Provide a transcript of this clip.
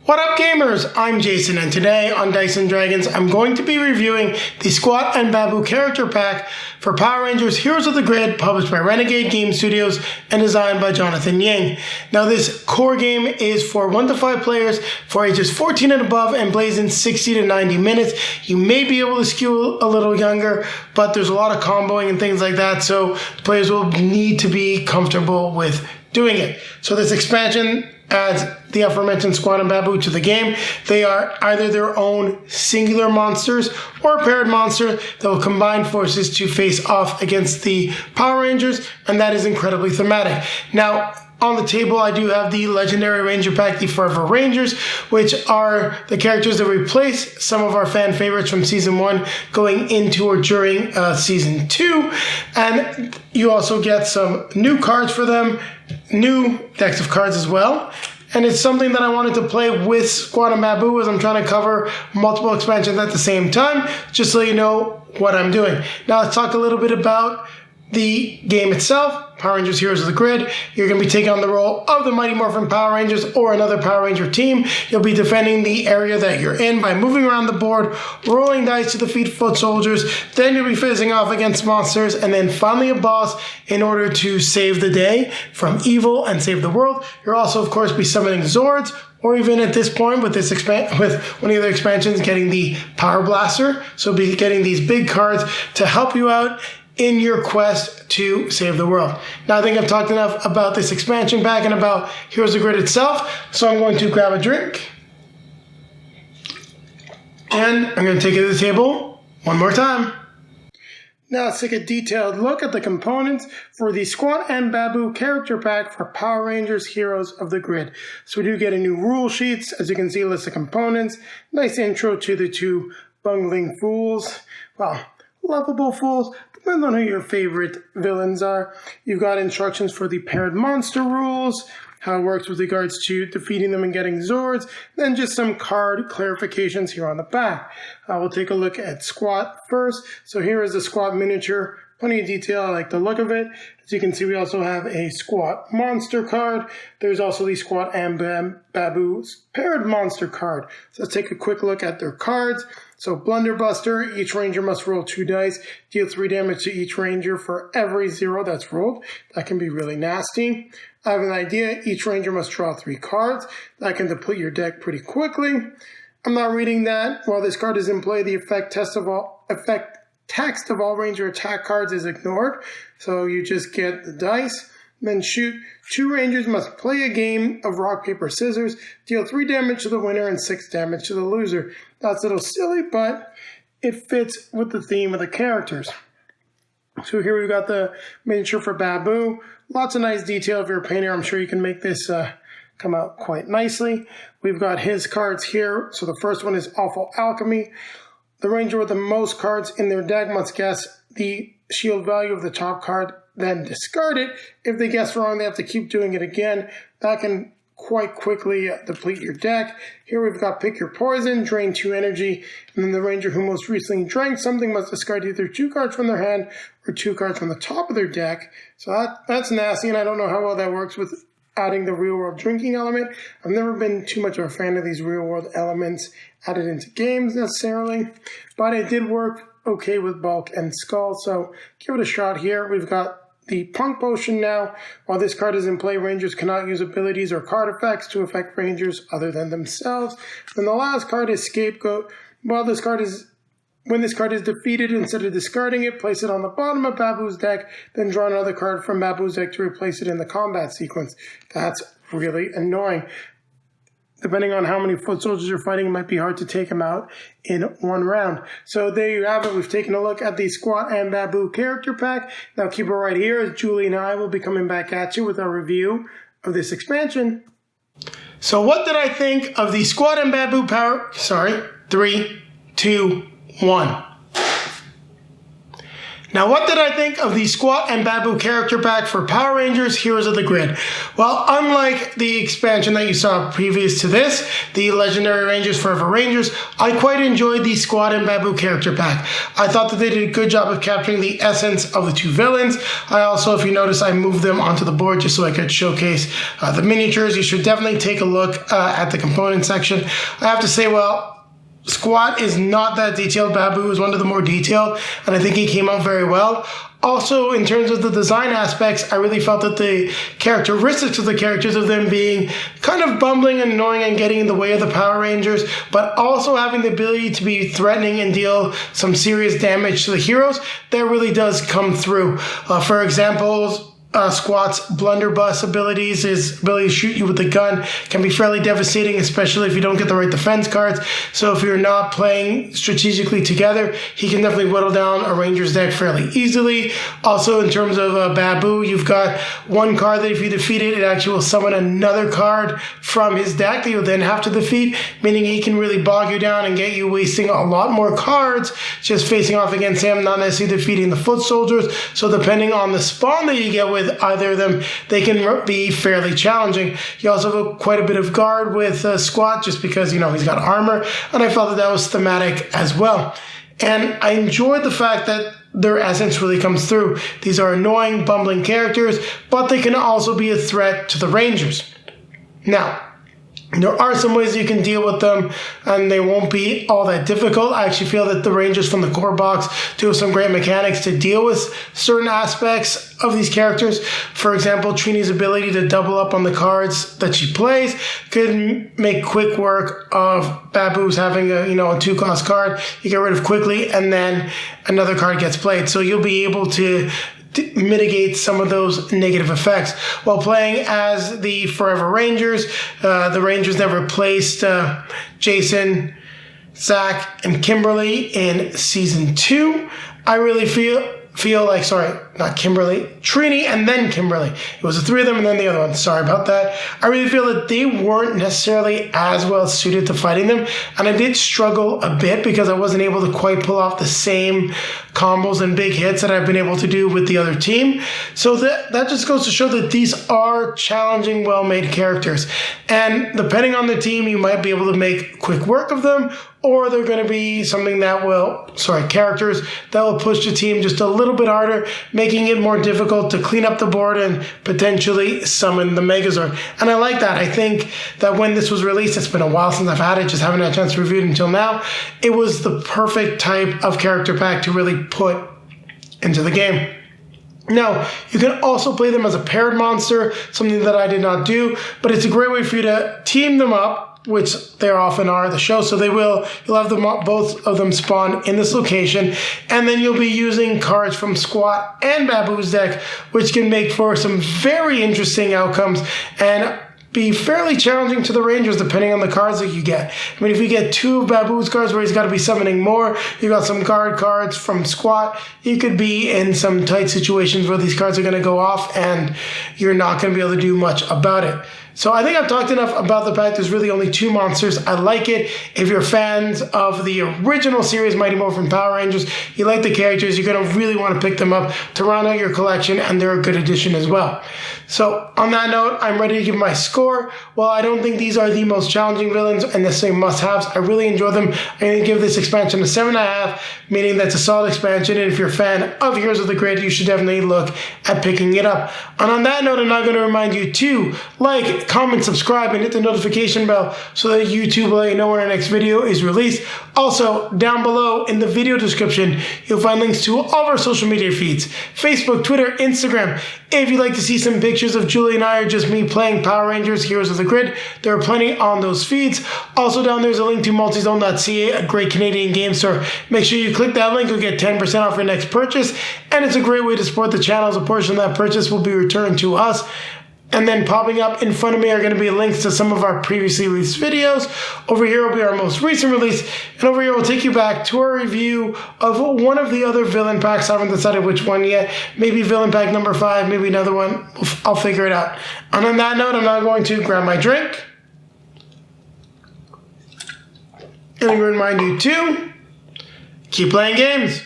What up gamers, I'm Jason and today on Dice & Dragons I'm going to be reviewing the Squat and Baboo character pack for Power Rangers Heroes of the Grid, published by Renegade Game Studios and designed by Jonathan Ying. Now this core game is for 1 to 5 players for ages 14 and above and plays in 60 to 90 minutes. You may be able to skew a little younger, but there's a lot of comboing and things like that, so players will need to be comfortable with doing it. So this expansion adds the aforementioned Squat and Baboo to the game. They are either their own singular monsters or a paired monster that will combine forces to face off against the Power Rangers, and that is incredibly thematic. Now, on the table, I do have the Legendary Ranger Pack, the Forever Rangers, which are the characters that replace some of our fan favorites from Season 1 going into or during Season 2. And you also get some new cards for them, new decks of cards as well. And it's something that I wanted to play with Squat and Baboo as I'm trying to cover multiple expansions at the same time, just so you know what I'm doing. Now let's talk a little bit about the game itself. Power Rangers Heroes of the Grid. You're going to be taking on the role of the Mighty Morphin Power Rangers or another Power Ranger team. You'll be defending the area that you're in by moving around the board, rolling dice to defeat foot soldiers, then you'll be facing off against monsters, and then finally a boss in order to save the day from evil and save the world. You'll also, of course, be summoning Zords, or even at this point with this with one of the other expansions, getting the Power Blaster. So be getting these big cards to help you out in your quest to save the world. Now I think I've talked enough about this expansion pack and about Heroes of the Grid itself, so I'm going to grab a drink and I'm going to take it to the table one more time. Now let's take a detailed look at the components for the Squat and Baboo character pack for Power Rangers Heroes of the Grid. So we do get a new rule sheets, as you can see, a list of components, nice intro to the two bungling fools, well, lovable fools, depends on who your favorite villains are. You've got instructions for the paired monster rules, how it works with regards to defeating them and getting Zords, then just some card clarifications here on the back. We'll take a look at Squat first. So here is the Squat miniature. Plenty of detail, I like the look of it. As you can see, we also have a Squat monster card. There's also the Squat and Baboo's paired monster card. So let's take a quick look at their cards. So Blunderbuster, each ranger must roll 2 dice, deal 3 damage to each ranger for every 0 that's rolled. That can be really nasty. I have an idea, each ranger must draw 3 cards. That can deplete your deck pretty quickly. I'm not reading that. While this card is in play, the text of all ranger attack cards is ignored. So you just get the dice, then shoot. 2 rangers must play a game of rock, paper, scissors, deal 3 damage to the winner and 6 damage to the loser. That's a little silly, but it fits with the theme of the characters. So here we've got the miniature for Baboo. Lots of nice detail. If you're a painter, I'm sure you can make this come out quite nicely. We've got his cards here. So the first one is Awful Alchemy. The ranger with the most cards in their deck must guess the shield value of the top card, then discard it. If they guess wrong, they have to keep doing it again. That can quite quickly deplete your deck. Here we've got Pick Your Poison, drain 2 energy, and then the ranger who most recently drank something must discard either 2 cards from their hand or 2 cards from the top of their deck. So that's nasty, and I don't know how well that works with adding the real-world drinking element. I've never been too much of a fan of these real-world elements added into games necessarily, but it did work okay with Bulk and Skull, so give it a shot here. We've got the Punk Potion now. While this card is in play, Rangers cannot use abilities or card effects to affect Rangers other than themselves. And the last card is Scapegoat. When this card is defeated, instead of discarding it, place it on the bottom of Baboo's deck, then draw another card from Baboo's deck to replace it in the combat sequence. That's really annoying. Depending on how many foot soldiers you're fighting, it might be hard to take them out in one round. So there you have it. We've taken a look at the Squat and Baboo character pack. Now keep it right here, as Julie and I will be coming back at you with our review of this expansion. So what did I think of the Squat and Baboo power? Sorry, 3, 2, 1. Now, what did I think of the Squat and Baboo character pack for Power Rangers Heroes of the Grid? Well, unlike the expansion that you saw previous to this, the Legendary Rangers Forever Rangers, I quite enjoyed the Squat and Baboo character pack. I thought that they did a good job of capturing the essence of the two villains. I also, if you notice, I moved them onto the board just so I could showcase the miniatures. You should definitely take a look at the component section. I have to say, well, Squat is not that detailed. Baboo is one of the more detailed, and I think he came out very well. Also, in terms of the design aspects, I really felt that the characteristics of the characters, of them being kind of bumbling and annoying and getting in the way of the Power Rangers, but also having the ability to be threatening and deal some serious damage to the heroes, that really does come through. For example, Squat's blunderbuss abilities, his ability to shoot you with the gun, can be fairly devastating, especially if you don't get the right defense cards. So if you're not playing strategically together, he can definitely whittle down a Ranger's deck fairly easily. Also, in terms of Baboo, you've got one card that if you defeat it, it actually will summon another card from his deck that you'll then have to defeat, meaning he can really bog you down and get you wasting a lot more cards just facing off against him, not necessarily defeating the foot soldiers. So depending on the spawn that you get with either of them, they can be fairly challenging. You also have quite a bit of guard with Squat, just because, you know, he's got armor, and I felt that that was thematic as well. And I enjoyed the fact that their essence really comes through. These are annoying, bumbling characters, but they can also be a threat to the Rangers. Now, there are some ways you can deal with them, and they won't be all that difficult. I actually feel that the Rangers from the core box do have some great mechanics to deal with certain aspects of these characters. For example, Trini's ability to double up on the cards that she plays could make quick work of Baboo's having a 2-cost card you get rid of quickly, and then another card gets played. So you'll be able to mitigate some of those negative effects. While playing as the Forever Rangers, the Rangers that replaced Jason, Zach, and Kimberly in Season 2, I really feel like, sorry, not Kimberly, Trini and then Kimberly. It was the three of them and then the other one. Sorry about that. I really feel that they weren't necessarily as well suited to fighting them, and I did struggle a bit because I wasn't able to quite pull off the same combos and big hits that I've been able to do with the other team. So that just goes to show that these are challenging, well-made characters. And depending on the team, you might be able to make quick work of them, or they're going to be something that will, characters that will push the team just a little bit harder, making it more difficult to clean up the board and potentially summon the Megazord. And I like that. I think that when this was released, it's been a while since I've had it, just haven't had a chance to review it until now, it was the perfect type of character pack to really put into the game. Now, you can also play them as a paired monster, something that I did not do, but it's a great way for you to team them up, which they often are the show. So you'll have them both of them spawn in this location, and then you'll be using cards from Squat and Baboo's deck, which can make for some very interesting outcomes and be fairly challenging to the Rangers depending on the cards that you get. I mean, if you get 2 of Baboo's cards where he's got to be summoning more, you got some guard cards from Squat, you could be in some tight situations where these cards are going to go off and you're not going to be able to do much about it. So I think I've talked enough about the pack. There's really only 2 monsters. I like it. If you're fans of the original series, Mighty Morphin Power Rangers, you like the characters, you're going to really want to pick them up to round out your collection, and they're a good addition as well. So on that note, I'm ready to give my score. While I don't think these are the most challenging villains and necessarily must-haves, I really enjoy them. I'm going to give this expansion a 7.5, meaning that's a solid expansion, and if you're a fan of Heroes of the Grid, you should definitely look at picking it up. And on that note, I'm now going to remind you to like, comment, subscribe, and hit the notification bell so that YouTube will let you know when our next video is released. Also, down below in the video description, you'll find links to all of our social media feeds: Facebook, Twitter, Instagram. If you'd like to see some pictures of Julie and I or just me playing Power Rangers Heroes of the Grid, there are plenty on those feeds. Also down there's a link to multizone.ca, a great Canadian game store. Make sure you click that link, you'll get 10% off your next purchase, and it's a great way to support the channel, as a portion of that purchase will be returned to us. And then popping up in front of me are going to be links to some of our previously released videos. Over here will be our most recent release. And over here we'll take you back to our review of one of the other villain packs. I haven't decided which one yet. Maybe villain pack number 5, maybe another one. I'll figure it out. And on that note, I'm now going to grab my drink. And I'm going to remind you to keep playing games.